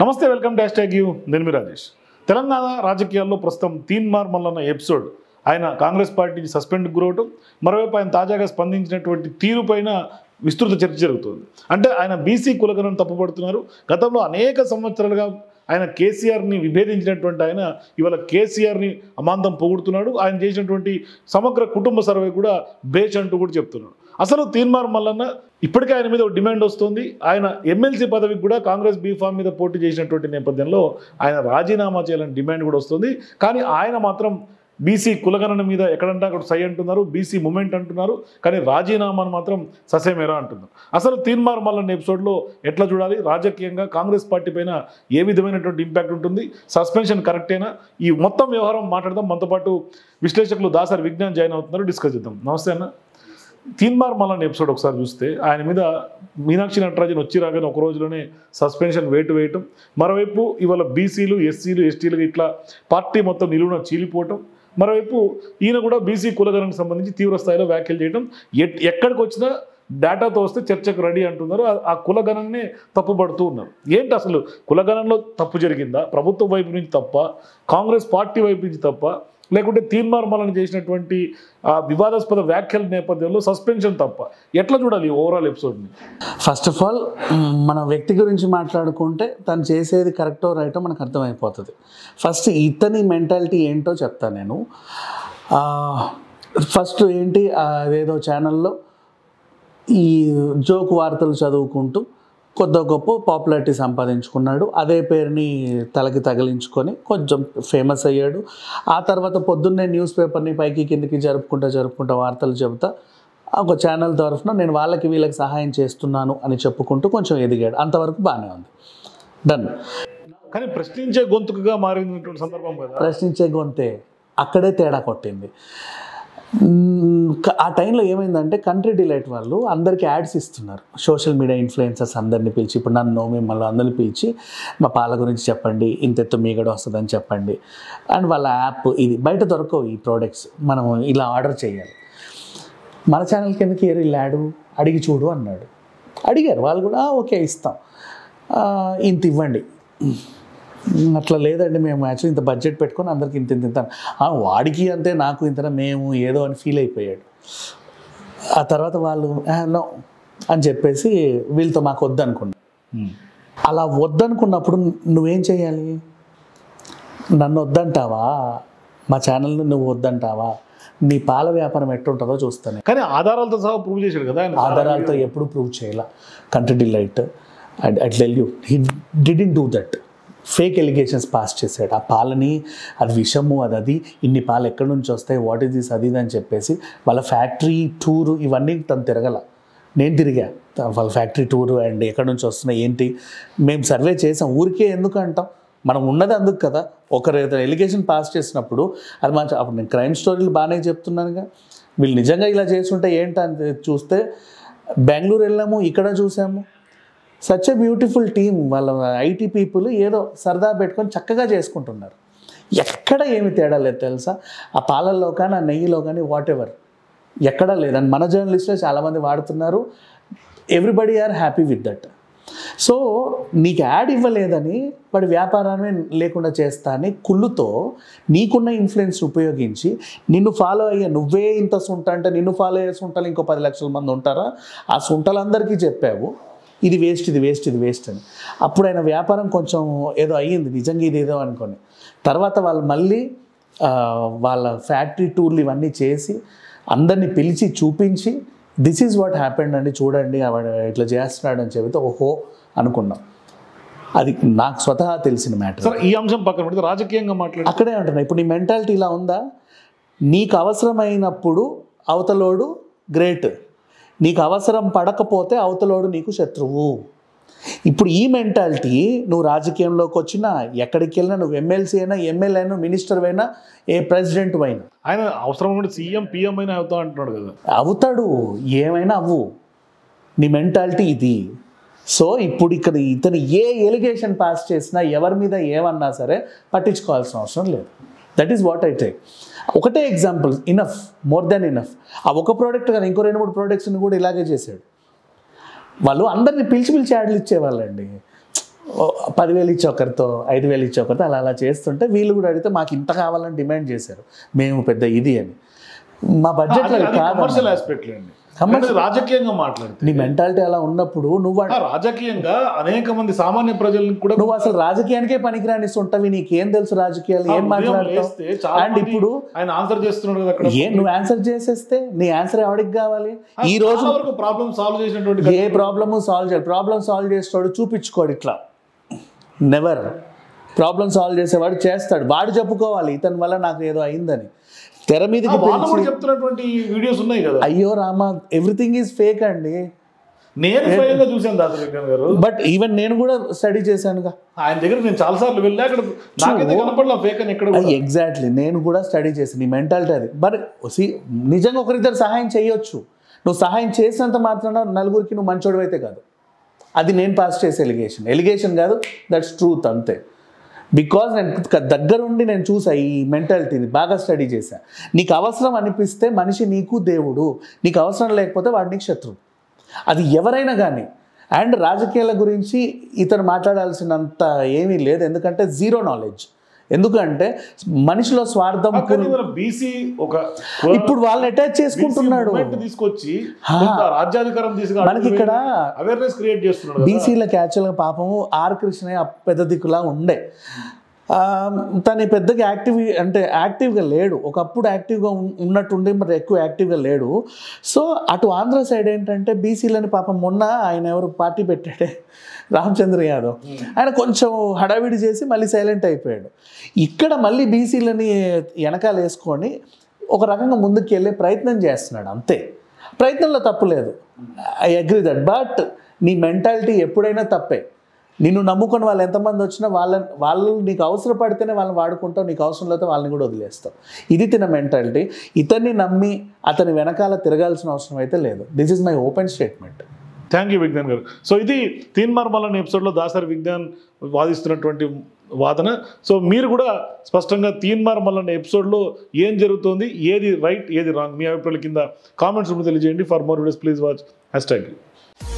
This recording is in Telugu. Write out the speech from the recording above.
నమస్తే, వెల్కమ్ టు #యూ. నేను మీ రాజేష్. తెలంగాణ రాజకీయాల్లో ప్రస్తుతం తీన్మార్ మల్లన్న ఎపిసోడ్ ఆయన కాంగ్రెస్ పార్టీ సస్పెండ్కి గురవటం, మరోవైపు ఆయన తాజాగా స్పందించినటువంటి తీరుపైన విస్తృత చర్చ జరుగుతుంది. అంటే ఆయన బీసీ కులగణను తప్పుపడుతున్నారు. గతంలో అనేక సంవత్సరాలుగా ఆయన కేసీఆర్ని విభేదించినటువంటి ఆయన ఇవాళ కేసీఆర్ని అమాంతం పొగుడుతున్నాడు. ఆయన చేసినటువంటి సమగ్ర కుటుంబ సర్వే కూడా బేచ్ అంటూ కూడా చెప్తున్నాడు. అసలు తీన్మార్ మల్లన్న ఇప్పటికే ఆయన మీద ఒక డిమాండ్ వస్తుంది. ఆయన ఎమ్మెల్సీ పదవికి కూడా కాంగ్రెస్ బీఫామ్ మీద పోటీ చేసినటువంటి నేపథ్యంలో ఆయన రాజీనామా చేయాలని డిమాండ్ కూడా వస్తుంది. కానీ ఆయన మాత్రం బీసీ కులగణన మీద ఎక్కడంటే అక్కడ సై అంటున్నారు, బీసీ మూమెంట్ అంటున్నారు, కానీ రాజీనామాను మాత్రం ససేమేరా అంటున్నారు. అసలు తీన్మార్ మల్లన్న ఎపిసోడ్లో ఎట్లా చూడాలి, రాజకీయంగా కాంగ్రెస్ పార్టీ పైన ఏ విధమైనటువంటి ఇంపాక్ట్ ఉంటుంది, సస్పెన్షన్ కరెక్టేనా, ఈ మొత్తం వ్యవహారం మాట్లాడదాం. మనతో పాటు విశ్లేషకులు దాసరి విజ్ఞాన్ జాయిన్ అవుతున్నారు, డిస్కస్ చేద్దాం. నమస్తే అన్న. తీన్మార్ మల్లన్న ఎపిసోడ్ ఒకసారి చూస్తే ఆయన మీద మీనాక్షి నటరాజన్ వచ్చి రాగానే ఒక రోజులోనే సస్పెన్షన్ వేయటం, మరోవైపు ఇవాళ బీసీలు ఎస్సీలు ఎస్టీలకు ఇట్లా పార్టీ మొత్తం నిలువున చీలిపోవటం, మరోవైపు ఈయన కూడా బీసీ కులగణకు సంబంధించి తీవ్ర స్థాయిలో వ్యాఖ్యలు చేయడం, ఎక్కడికి వచ్చినా డేటాతో వస్తే చర్చకు రెడీ అంటున్నారు. ఆ కులగణనే తప్పుపడుతూ ఉన్నారు. ఏంటి అసలు కులగణంలో తప్పు జరిగిందా, ప్రభుత్వం వైపు నుంచి తప్ప, కాంగ్రెస్ పార్టీ వైపు నుంచి తప్ప, లేకుంటే తీన్మార్ మల్లన్న చేసినటువంటి వివాదాస్పద వ్యాఖ్యల నేపథ్యంలో సస్పెన్షన్ తప్ప, ఎట్లా చూడాలి ఓవరాల్ ఎపిసోడ్ని? ఫస్ట్ ఆఫ్ ఆల్ మన వ్యక్తి గురించి మాట్లాడుకుంటే తను చేసేది కరెక్టో రైటో మనకు అర్థమైపోతుంది. ఫస్ట్ ఇతని మెంటాలిటీ ఏంటో చెప్తాను నేను. ఫస్ట్ ఏంటి, అదేదో ఛానల్లో ఈ జోక్ వార్తలు చదువుకుంటూ కొద్ది గొప్ప పాపులారిటీ సంపాదించుకున్నాడు. అదే పేరుని తలకి తగిలించుకొని కొంచెం ఫేమస్ అయ్యాడు. ఆ తర్వాత పొద్దున్నే న్యూస్ పేపర్ని పైకి కిందకి జరుపుకుంటా వార్తలు చెబుతా ఒక ఛానల్ తరఫున నేను వాళ్ళకి వీళ్ళకి సహాయం చేస్తున్నాను అని చెప్పుకుంటూ కొంచెం ఎదిగాడు. అంతవరకు బాగానే ఉంది, డన్. కానీ ప్రశ్నించే గొంతుకుగా మారినటువంటి సందర్భం కదా, ప్రశ్నించే గొంతే అక్కడే తేడా కొట్టింది. ఆ టైంలో ఏమైందంటే కంట్రీ డిలైట్ వాళ్ళు అందరికీ యాడ్స్ ఇస్తున్నారు, సోషల్ మీడియా ఇన్ఫ్లుయెన్సర్స్ అందరినీ పిలిచి, ఇప్పుడు నన్ను మిమ్మల్ని అందరినీ పిలిచి మా పాల గురించి చెప్పండి, ఇంతెత్తు మీగడ వస్తుందని చెప్పండి. అండ్ వాళ్ళ యాప్ ఇది బయట దొరకవు ఈ ప్రోడక్ట్స్, మనం ఇలా ఆర్డర్ చేయాలి. మన ఛానల్కి ఎందుకు వీళ్ళు యాడ్ అడిగి చూడు అన్నాడు. అడిగారు వాళ్ళు కూడా, ఓకే ఇస్తాం, ఇంత ఇవ్వండి. అట్లా లేదండి, మేము యాక్చువల్లీ ఇంత బడ్జెట్ పెట్టుకొని అందరికి ఇంత వాడికి అంతే నాకు ఇంత మేము ఏదో అని ఫీల్ అయిపోయాడు. ఆ తర్వాత వాళ్ళు నో అని చెప్పేసి వీళ్ళతో మాకు వద్దనుకున్నా. అలా వద్దనుకున్నప్పుడు నువ్వేం చేయాలి? నన్ను వద్దంటావా, మా ఛానల్ని నువ్వు వద్దంటావా, నీ పాల వ్యాపారం ఎట్టుంటుందో చూస్తాను. కానీ ఆధారాలతో సహా ప్రూవ్ చేశాడు కదా. ఆధారాలతో ఎప్పుడు ప్రూవ్ చేయాల country delight. I tell you he didn't do that. Fake allegations pass చేశాడు. ఆ పాలని అది విషము, అది ఇన్ని పాలు ఎక్కడి నుంచి వస్తాయి, వాట్ ఈస్ దిస్, అది అని చెప్పేసి వాళ్ళ ఫ్యాక్టరీ టూరు ఇవన్నీ తను తిరగల, నేను తిరిగా వాళ్ళ ఫ్యాక్టరీ టూరు అండ్ ఎక్కడి నుంచి వస్తున్నాయి ఏంటి మేము సర్వే చేసాం. ఊరికే ఎందుకు అంటాం, మనం ఉన్నది అందుకు కదా. ఒకరు ఎలిగేషన్ పాస్ చేసినప్పుడు అది మంచి, అప్పుడు నేను క్రైమ్ స్టోరీలు బాగానే చెప్తున్నానుగా, వీళ్ళు నిజంగా ఇలా చేస్తుంటే ఏంటని చూస్తే బెంగళూరు వెళ్ళాము, ఇక్కడ చూసాము. సచ్ ఎ బ్యూటిఫుల్ టీమ్, వాళ్ళ ఐటీ పీపుల్ ఏదో సరదా పెట్టుకొని చక్కగా చేసుకుంటున్నారు. ఎక్కడ ఏమి తేడా లేదు తెలుసా, ఆ పాలల్లో కానీ ఆ నెయ్యిలో కానీ వాట్ ఎవర్ ఎక్కడా లేదని మన జర్నలిస్టులు చాలామంది వాడుతున్నారు. Everybody are happy with that. So నీకు యాడ్ ఇవ్వలేదని వాడి వ్యాపారాన్ని లేకుండా చేస్తా అని కుళ్ళుతో నీకున్న ఇన్ఫ్లుయెన్స్ ఉపయోగించి నిన్ను ఫాలో అయ్యే, నువ్వే ఇంత సుంట అంటే నిన్ను ఫాలో అయ్యే సుంటలు ఇంకో 10 లక్షల మంది ఉంటారా, ఆ సుంటలందరికీ చెప్పావు ఇది వేస్ట్ ఇది వేస్ట్ ఇది వేస్ట్ అని. అప్పుడు ఆయన వ్యాపారం కొంచెం ఏదో అయ్యింది, నిజంగా ఇది ఏదో అనుకోని. తర్వాత వాళ్ళు మళ్ళీ వాళ్ళ ఫ్యాక్టరీ టూర్లు ఇవన్నీ చేసి అందరినీ పిలిచి చూపించి దిస్ ఈజ్ వాట్ హ్యాపెండ్ అండి, చూడండి ఇట్లా చేస్తున్నాడు అని చెబితే ఓహో అనుకున్నాం. అది నాకు స్వతహా తెలిసిన మ్యాటర్. సార్, ఈ అంశం పక్కన పెడితే రాజకీయంగా మాట్లాడి అక్కడే ఉంటున్నా. ఇప్పుడు నీ మెంటాలిటీ ఇలా ఉందా, నీకు అవసరమైనప్పుడు అవతలోడు గ్రేట్, నీకు అవసరం పడకపోతే అవతలోడు నీకు శత్రువు. ఇప్పుడు ఈ మెంటాలిటీ నువ్వు రాజకీయంలోకి వచ్చినా, ఎక్కడికి వెళ్ళినా, నువ్వు ఎమ్మెల్సీ అయినా, ఎమ్మెల్యే అయినా, మినిస్టర్ అయినా, ఏ ప్రెసిడెంట్ అయినా, ఆయన అవసరం ఉంటే సీఎం పిఎం అయినా అవుతా అంటున్నాడు కదా. అవుతాడు, ఏమైనా అవ్వు, నీ మెంటాలిటీ ఇది. సో ఇప్పుడు ఇక్కడ ఇతను ఏ ఎలిగేషన్ పాస్ చేసినా, ఎవరి మీద ఏమన్నా సరే పట్టించుకోవాల్సిన అవసరం లేదు. That is what I take. ఒకటే example enough, more than enough. ఆ ఒక ప్రోడక్ట్ కానీ ఇంకో 2-3 ప్రోడక్ట్స్ని కూడా ఇలాగే చేశాడు. వాళ్ళు అందరినీ పిలిచి యాడ్లు ఇచ్చేవాళ్ళండి. 10,000 ఇచ్చి ఒకరితో 5,000 ఇచ్చి ఒకరితో అలా చేస్తుంటే వీళ్ళు కూడా అడిగితే మాకు ఇంత కావాలని డిమాండ్ చేశారు, మేము పెద్ద ఇది అని. మా బడ్జెట్లో కమర్షియల్ ఆస్పెక్ట్ అండి, రాజకీయంగా మాట్లాడుతుంది. నీ మెంటాలిటీ అలా ఉన్నప్పుడు నువ్వు రాజకీయంగా అనేక మంది సామాన్య ప్రజలకు కూడా నువ్వు అసలు రాజకీయానికే పనికిరానిస్తుంటావి, నీకేం తెలుసు రాజకీయాలు, ఏం మాట్లాడతావు? అండ్ ఇప్పుడు ఆయన ఆన్సర్ చేస్తున్నాడు కదా, నువ్వు ఆన్సర్ చేసేస్తే నీ ఆన్సర్ ఎవరికి కావాలి? ఈ రోజు ప్రాబ్లం సాల్వ్ చేసినటువంటి ఏ ప్రాబ్లము సాల్వ్ చేయాలి, ప్రాబ్లం సాల్వ్ చేసేవాడు చూపించుకోడు, ఇట్లా నెవర్. ప్రాబ్లం సాల్వ్ చేసేవాడు చేస్తాడు, వాడు చెప్పుకోవాలి ఇతని వల్ల నాకు ఏదో అయిందని. తెర మీదకి చెప్తున్నటువంటి వీడియోస్ ఉన్నాయి కదా. అయ్యో రామా, ఎవ్రీథింగ్ ఈజ్ ఫేక్ అండి. నేను స్వయంగా చూశాను దాసరి విజ్ఞాన్ గారు, బట్ ఈవెన్ నేను కూడా స్టడీ చేశానుగా ఆయన దగ్గర. నేను చాలా సార్లు వెళ్ళా, అక్కడ నాకైతే కనపడలా ఫేక్ అని ఎక్కడ. ఎగ్జాక్ట్లీ, నేను కూడా స్టడీ చేశాను. నీ మెంటాలిటీ అది. బట్ నిజంగా ఒకరిద్దరు సహాయం చేయొచ్చు, నువ్వు సహాయం చేసినంత మాత్రాన నలుగురికి నువ్వు మంచోడు అయితే కాదు. అది నేను పాస్ చేసే ఎలిగేషన్ కాదు, దట్స్ ట్రూత్ అంతే. బికాజ్ నేను దగ్గరుండి నేను చూసా ఈ మెంటాలిటీని, బాగా స్టడీ చేశా. నీకు అవసరం అనిపిస్తే మనిషి నీకు దేవుడు, నీకు అవసరం లేకపోతే వాడు నీకు శత్రువు, అది ఎవరైనా కానీ. అండ్ రాజకీయాల గురించి ఇతను మాట్లాడాల్సినంత ఏమీ లేదు, ఎందుకంటే జీరో నాలెడ్జ్. ఎందుకంటే మనిషిలో స్వార్థం. బీసీ ఒక ఇప్పుడు వాళ్ళని అటాచ్ చేసుకుంటున్నాడు, తీసుకొచ్చి రాజ్యాధికారం మనకి ఇక్కడ అవేర్నెస్ క్రియేట్ చేస్తున్నాడు. బీసీలకు యాక్చువల్గా పాపము ఆర్ కృష్ణయ్య పెద్ద దిక్కులా ఉండే, తను పెద్దగా యాక్టివ్గా లేడు. ఒకప్పుడు యాక్టివ్గా ఉన్నట్టుండి మరి ఎక్కువ యాక్టివ్గా లేడు. సో అటు ఆంధ్ర సైడ్ ఏంటంటే బీసీలని పాపం మొన్న ఆయన ఎవరు పార్టీ పెట్టాడే రామచంద్ర యాదవ్, ఆయన కొంచెం హడావిడి చేసి మళ్ళీ సైలెంట్ అయిపోయాడు. ఇక్కడ మళ్ళీ బీసీలని వెనకాల వేసుకొని ఒక రకంగా ముందుకు వెళ్ళే ప్రయత్నం చేస్తున్నాడు, అంతే. ప్రయత్నంలో తప్పు లేదు, ఐ అగ్రీ దట్. బట్ నీ మెంటాలిటీ ఎప్పుడైనా తప్పే. నిన్ను నమ్ముకొని వాళ్ళు ఎంతమంది వచ్చినా వాళ్ళు నీకు అవసరపడితేనే వాళ్ళని వాడుకుంటావు, నీకు అవసరం లేకపోతే వాళ్ళని కూడా వదిలేస్తావు. ఇది తిన మెంటాలిటీ. ఇతన్ని నమ్మి అతని వెనకాల తిరగాల్సిన అవసరం అయితే లేదు. This is my open statement. Thank you Vignan garu. So ఇది తీన్మార్ మల్లన్న ఎపిసోడ్లో దాసరి విజ్ఞాన్ వాదిస్తున్నటువంటి వాదన. సో మీరు కూడా స్పష్టంగా తీన్మార్ మల్లన్న ఎపిసోడ్లో ఏం జరుగుతుంది, ఏది రైట్ ఏది రాంగ్, మీ అభిప్రాయాల కింద కామెంట్స్ తెలియజేయండి. For more videos please watch #.